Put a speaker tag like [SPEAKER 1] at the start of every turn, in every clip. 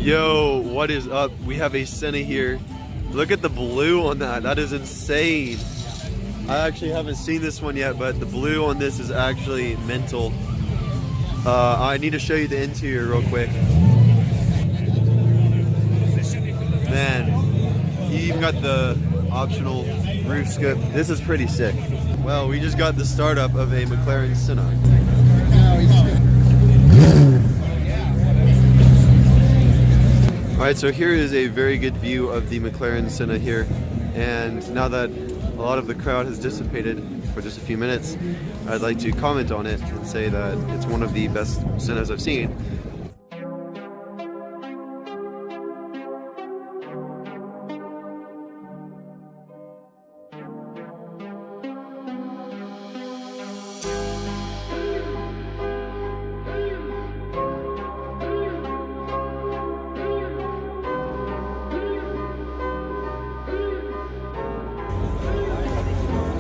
[SPEAKER 1] Yo, what is up? We have a Senna here. Look at the blue on that. That is insane. I actually haven't seen this one yet, but the blue on this is actually mental. I need to show you the interior real quick. Man, you even got the optional roof scoop. This is pretty sick. Well, we just got the startup of a McLaren Senna. Alright, so here is a very good view of the McLaren Senna here. And now that a lot of the crowd has dissipated for just a few minutes, I'd like to comment on it and say that it's one of the best Sennas I've seen.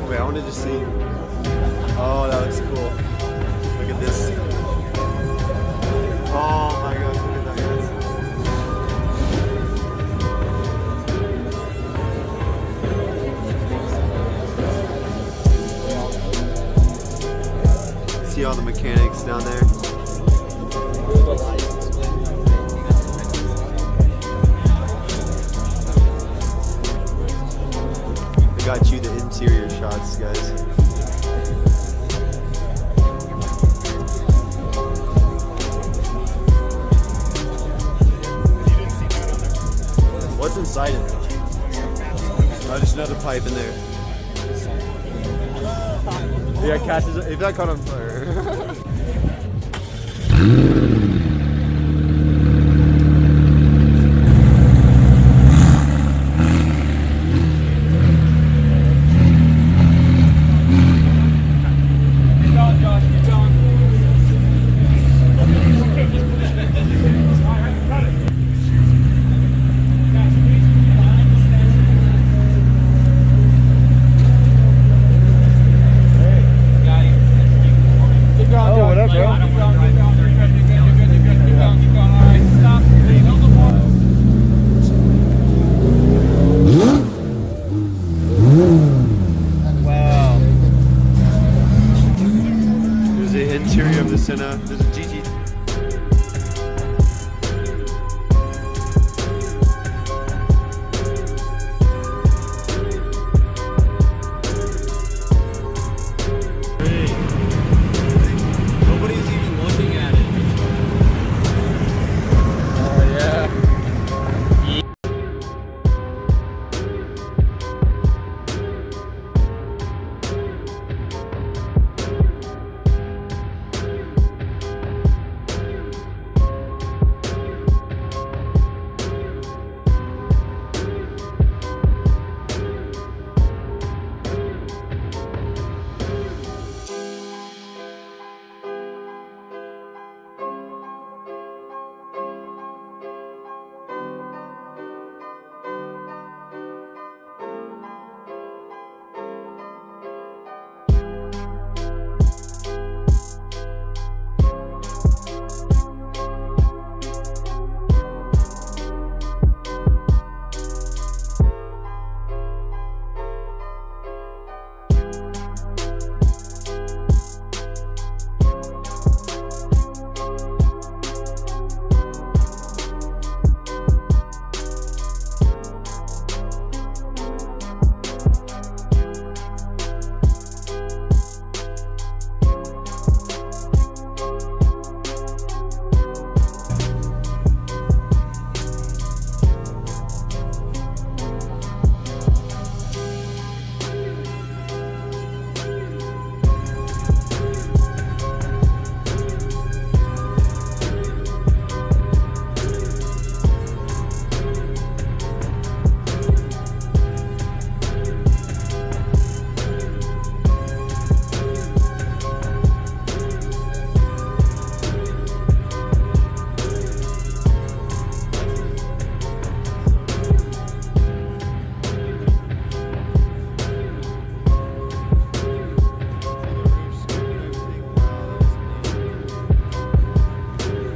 [SPEAKER 1] Wait, I wanted to see. Oh, that looks cool. Look at this. Oh my gosh, look at that, guys. See all the mechanics down there. Got you the interior shots, guys. What's inside it? Oh, just another pipe in there. Yeah, catches it. If that caught on fire.